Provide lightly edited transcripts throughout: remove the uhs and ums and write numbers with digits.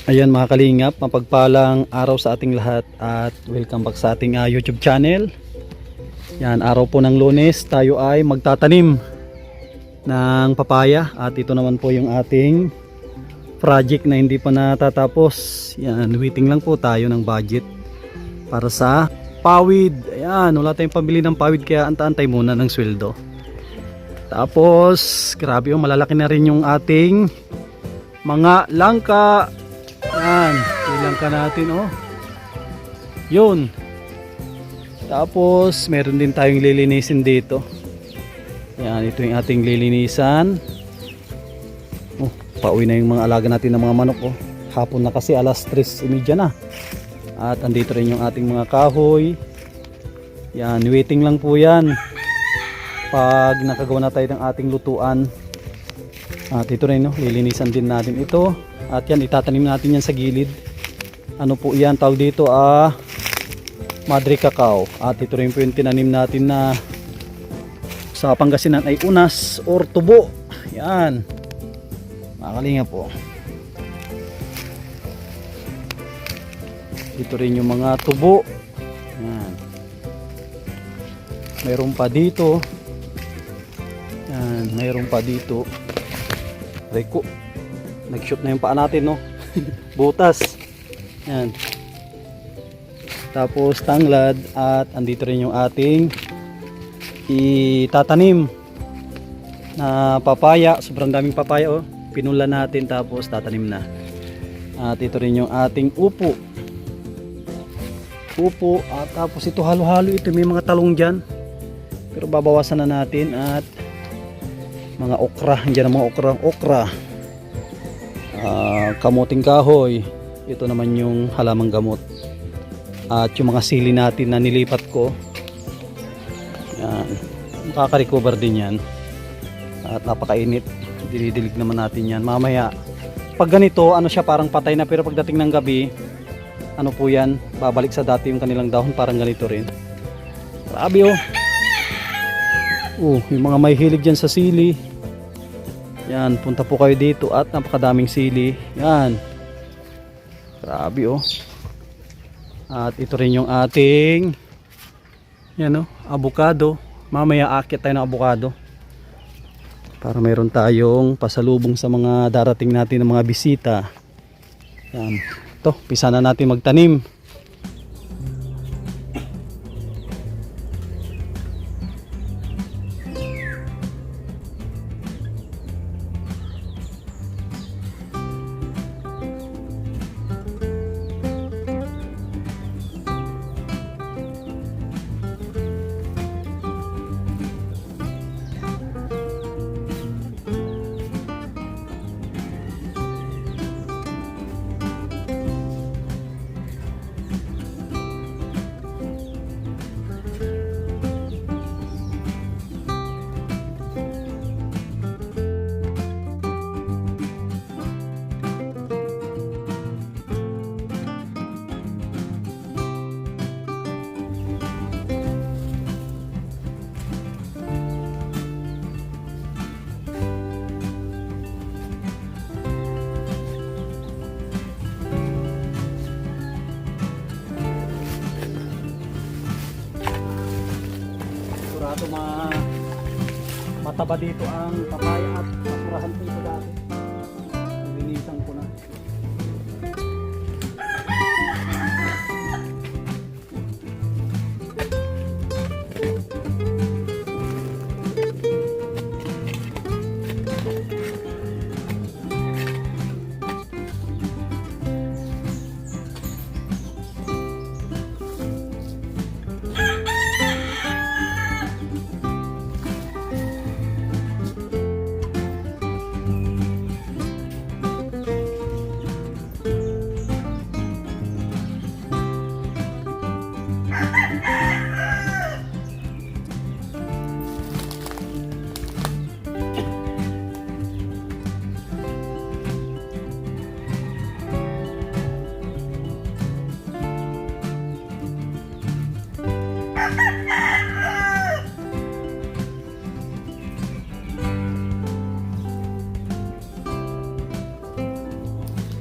Ayan mga kalingap, mapagpalang araw sa ating lahat at welcome back sa ating YouTube channel. Yan, araw po ng Lunes, tayo ay magtatanim ng papaya at ito naman po yung ating project na hindi pa natatapos. Yan, waiting lang po tayo ng budget para sa pawid. Ayan, wala tayong pambili ng pawid kaya anta-antay muna ng sweldo. Tapos, grabe yung malalaki na rin yung ating mga langka. Yan, ilangka natin oh. Yun. Tapos meron din tayong lilinisin dito. Yan, ito yung ating lilinisan. Oh, pauwi na yung mga alaga natin ng mga manok oh. Hapon na kasi, alas 3:30 na. At andito rin yung ating mga kahoy. Yan, waiting lang po yan pag nakagawa na tayo ng ating lutuan. At ito rin no, lilinisan din natin ito. At yan, itatanim natin yan sa gilid. Ano po yan, tawag dito Madre Cacao. At ito rin po yung tinanim natin na sa Pangasinan ay unas or tubo. Yan, makalinga po. Ito rin yung mga tubo. Yan, mayroon pa dito. Yan, mayroon pa dito. Reko, nag-shoot na yung paa natin no. Butas. Yan. Tapos tanglad at andito rin yung ating itatanim na papaya. Sobrang daming papaya oh. Pinula natin tapos tatanim na. At ito rin yung ating upo. Upo at tapos ito halo-halo, ito may mga talong diyan. Pero babawasan na natin at mga okra, diyan ang mga okra. Kamuting kahoy, ito naman yung halamang gamot at yung mga sili natin na nilipat ko, yan, makaka-recover din yan at napakainit, dilidilig naman natin yan mamaya. Pag ganito, ano siya, parang patay na, pero pagdating ng gabi, ano po yan, babalik sa dati yung kanilang dahon, parang ganito rin. Grabe oh. Yung mga may hilig dyan sa sili, yan, punta po kayo dito at napakadaming sili. Yan. Grabe oh. At ito rin yung ating yan oh, avocado. Mamaya akit tayo ng avocado para mayroon tayong pasalubong sa mga darating natin ng mga bisita. Yan. Ito, pisa na natin magtanim. Sigurado mataba dito ang papaya at masurahan ko ito dati. Linisan ko na.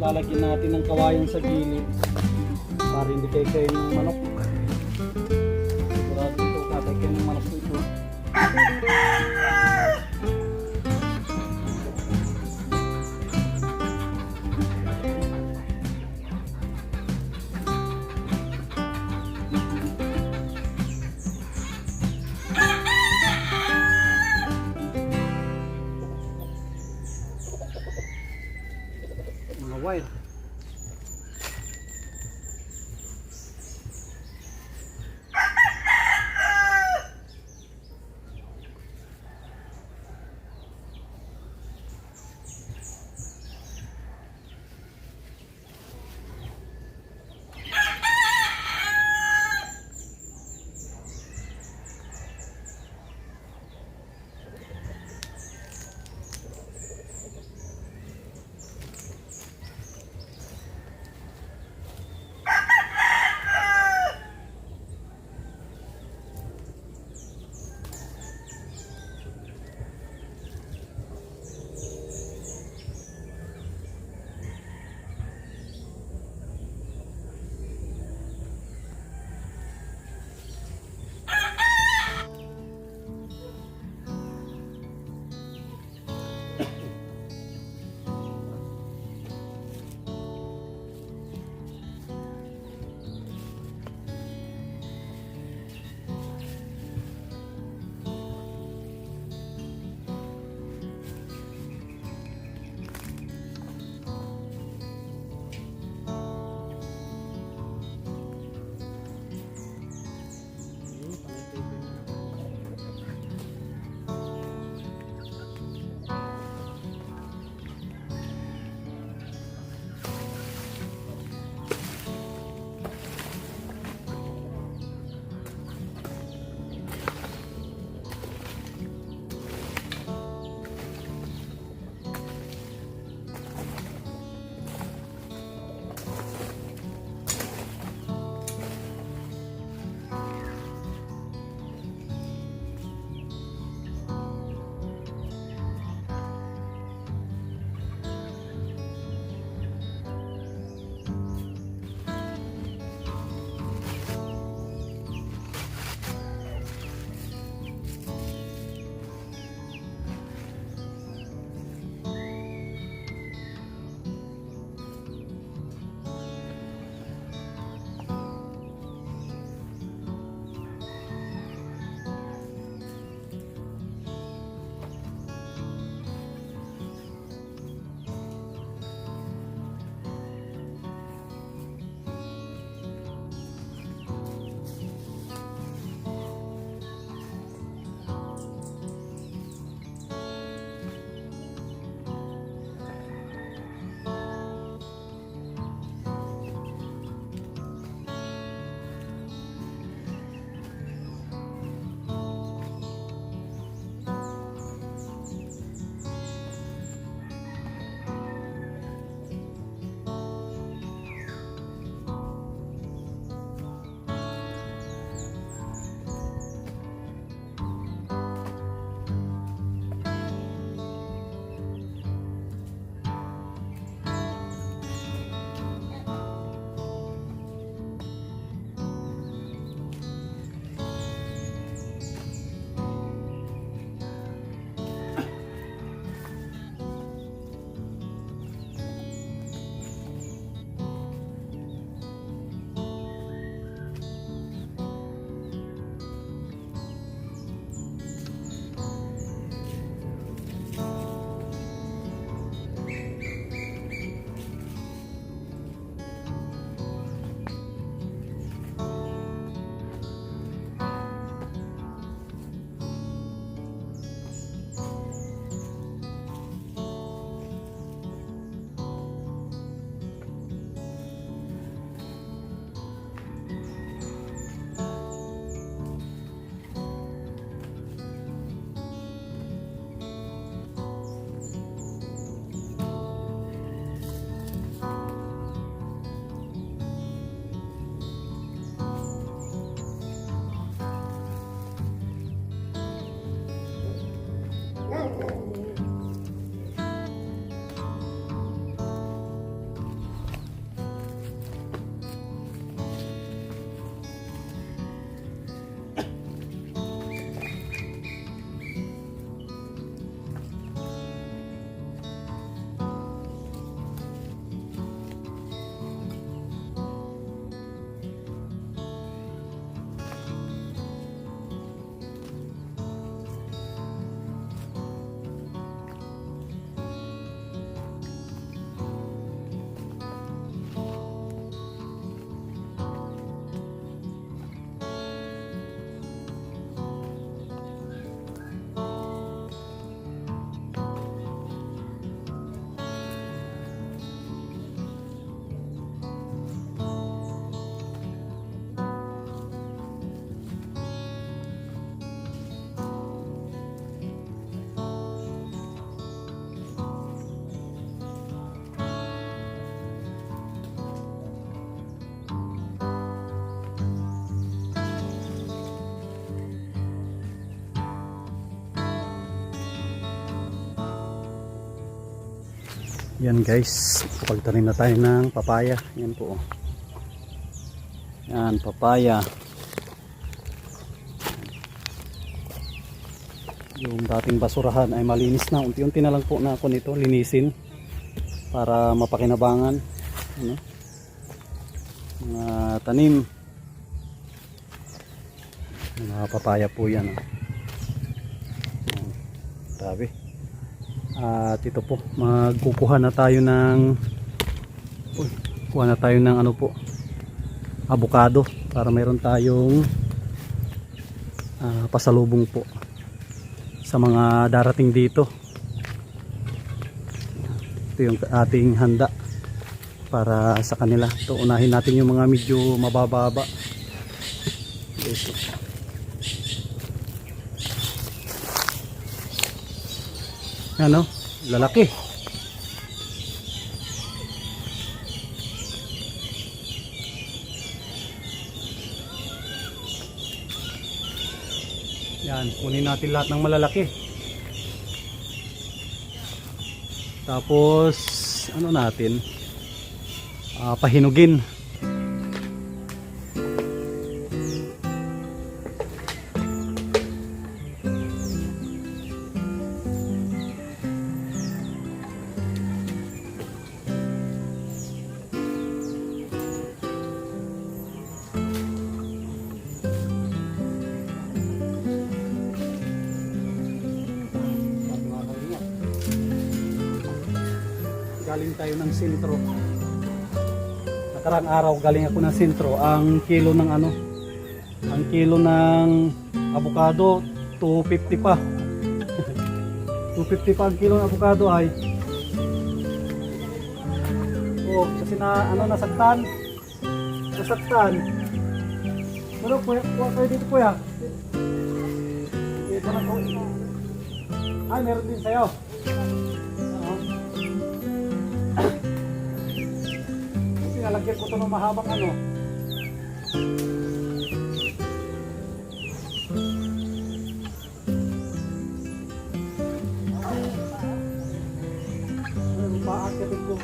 lalagyan natin ng kawayan sa gilid para hindi kayo ng manok. Sigurado ito kakay ng manok ito. Mga wire. Yan guys, pagtanim na tayo ng papaya. Yan po. Yan, papaya. Yung dating basurahan ay malinis na. Unti-unti na lang po na ako nito linisin para mapakinabangan. Ano? Mga tanim. Mga papaya po yan. Grabe. At ito po, magkukuha na tayo ng ano po, avocado para mayroon tayong pasalubong po sa mga darating dito. Ito yung ating handa para sa kanila. Ito, unahin natin yung mga medyo mabababa. Ito. Ano? Lalaki. Yan, kunin natin lahat ng malalaki. Tapos ano natin? Pahinugin. Galing tayo ng sentro. Nakarang araw galing ako ng sentro. Ang kilo ng avocado 250 pa. 250 pa ang kilo ng avocado ay. Oh, kasi nasagtan. Pero kuya, kayo dito kuya. Dito na ko. Ay, meron din sa'yo. Nalagyan ko ito ng mahabang ano. Paakyatin ko.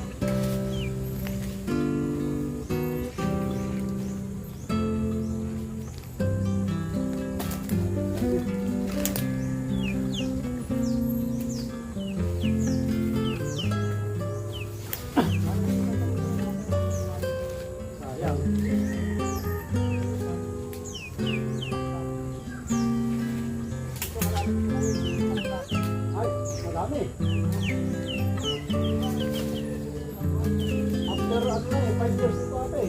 After 5 years ito ate.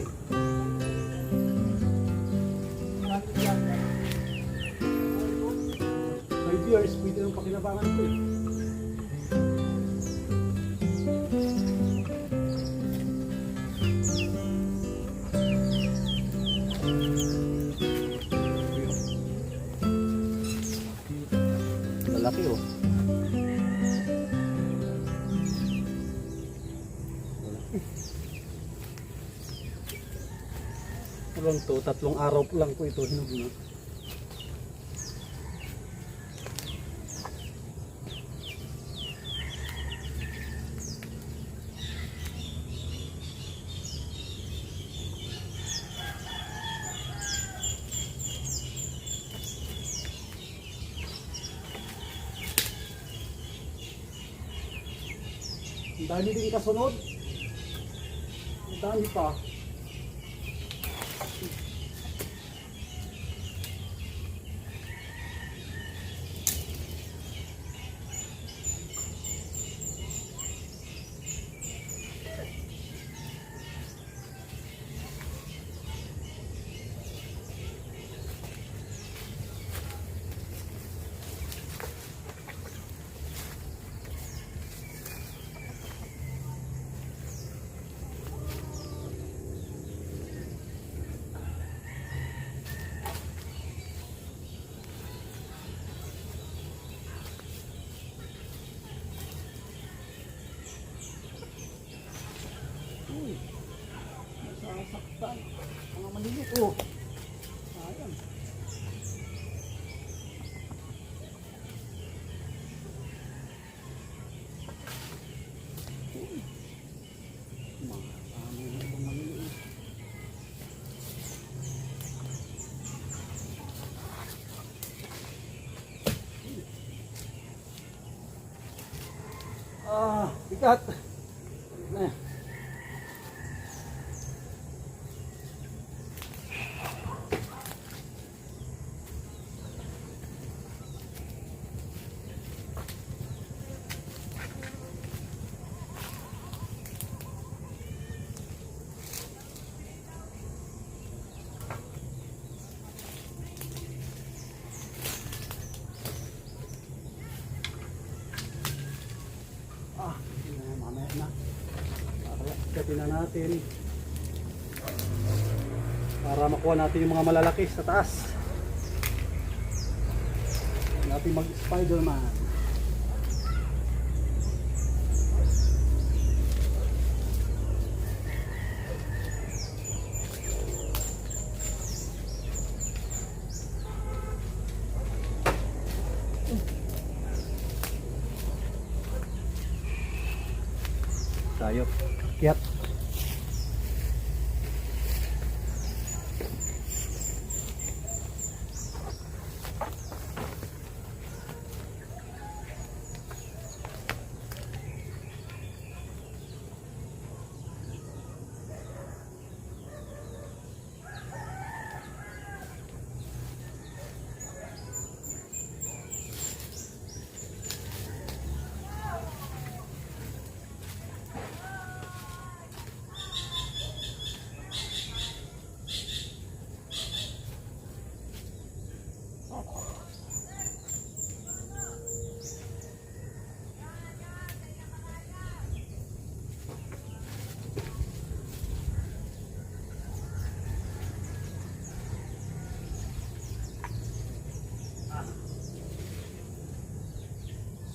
5 years, pwede nang pakinabangan ito eh. Lalaki oh. Lang to, 3 araw lang po ito hinug na. Ang dami din kasunod. Ang dami pa. Nasasaktan. Mga malilit oh. Sayang. Marami na itong maliliit. Bigat. Na. Mamaya na. Katin na natin. Para makuha natin yung mga malalaki sa taas. Natin mag Spider-Man. Tayo. Kiat.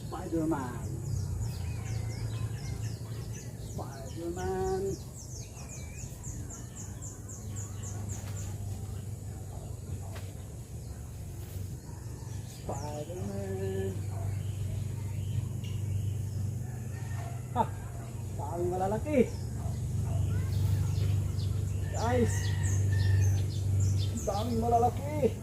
Spider-Man. Spider-Man. Spider-Man. Ha! Daming malalaki. Guys! Daming malalaki.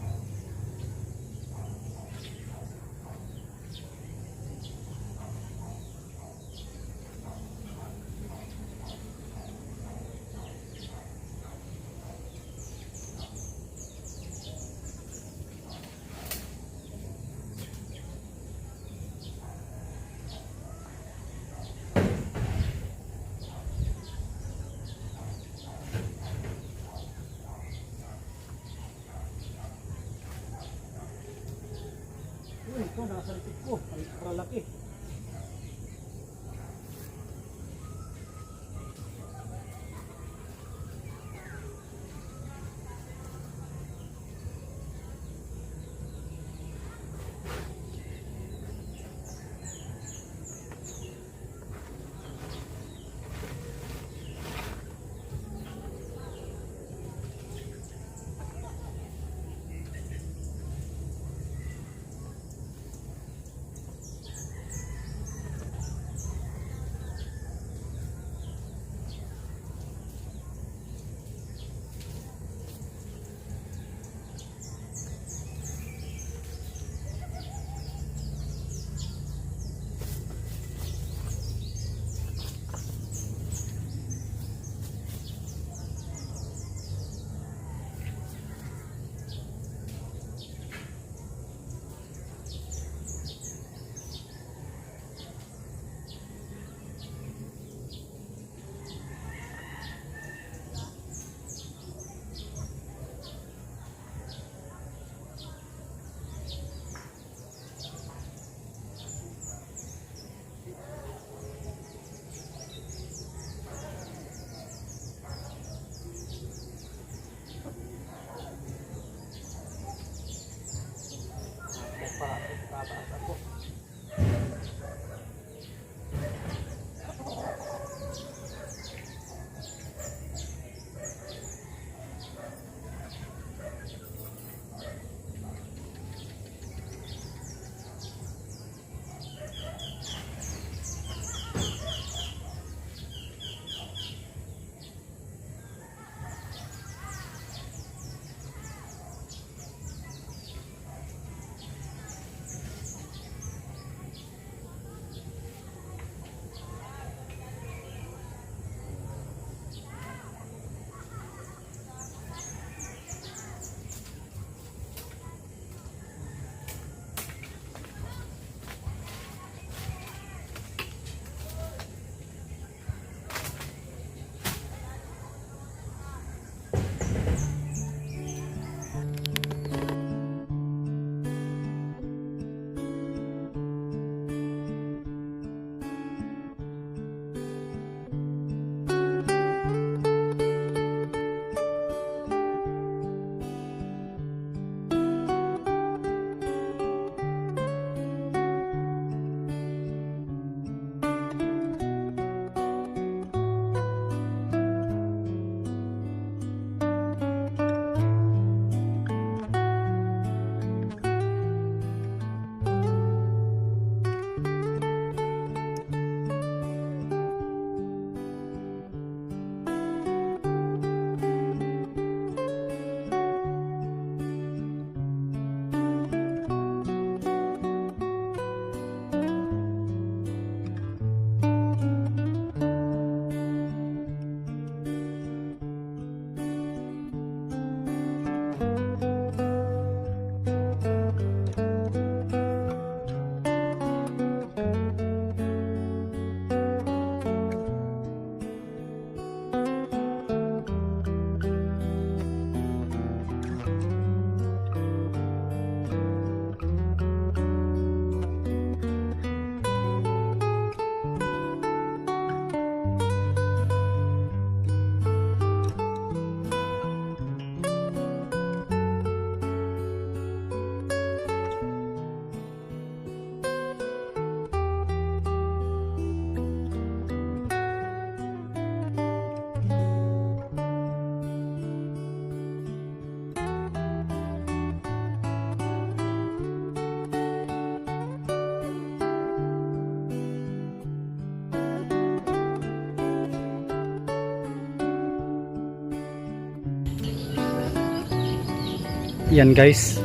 Yan guys,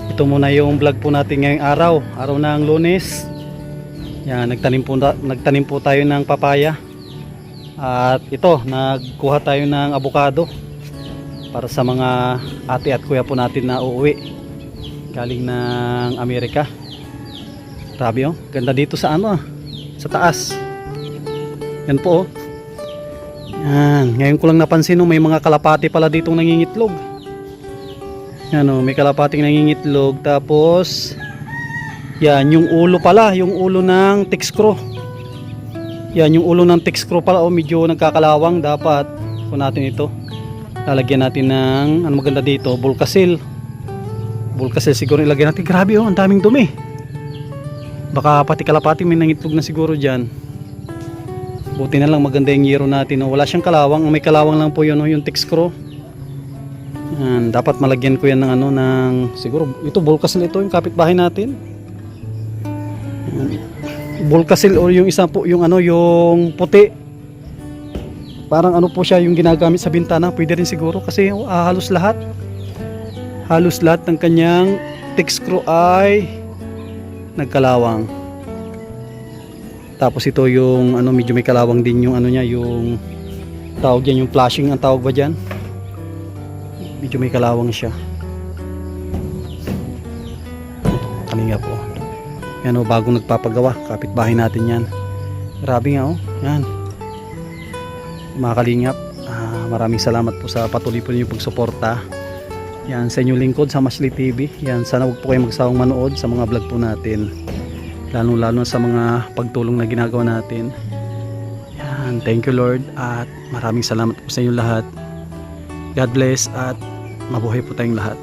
ito muna yung vlog po natin ngayong araw ng Lunes. Yan, nagtanim po tayo ng papaya. At ito, nagkuha tayo ng avocado para sa mga ate at kuya po natin na uuwi galing ng Amerika. Grabe oh, ganda dito sa sa taas. Yan po oh. Yan, ngayon ko lang napansin may mga kalapati pala ditong nangingitlog. Yan oh, may kalapating nangingitlog. Tapos yan, yung ulo pala, yung ulo ng texcro. Yan, yung ulo ng texcro pala oh, medyo nagkakalawang. Dapat po natin ito lalagyan natin ng maganda dito, Volcasil siguro ilagay natin. Grabe oh, ang daming dumi. Baka pati kalapati may nangitlog na siguro dyan. Buti na lang maganda yung yero natin oh. Wala siyang kalawang, may kalawang lang po yun oh, yung texcro. Yan, dapat malagyan ko yan ng ng siguro ito Volcasil, ito yung kapitbahay natin. Volcasil o yung isa po yung yung puti. Parang po siya yung ginagamit sa bintana. Pwede rin siguro kasi halos lahat ng kanyang texcro ay nagkalawang. Tapos ito yung medyo may kalawang din yung niya, yung tawag yan, yung flashing ang tawag ba diyan? Medyo may kalawang siya. Kanina po. Yan bagong nagpapagawa, kapitbahay natin yan. Grabe nga yan. Mga kalingap, maraming salamat po sa patuloy po ninyong pagsuporta. Yan, sa inyong lingkod sa Masli TV. Yan, sana huwag po kayo magsawang manood sa mga vlog po natin. Lalo sa mga pagtulong na ginagawa natin. Yan, thank you Lord at maraming salamat po sa inyo lahat. God bless at mabuhay po tayong lahat.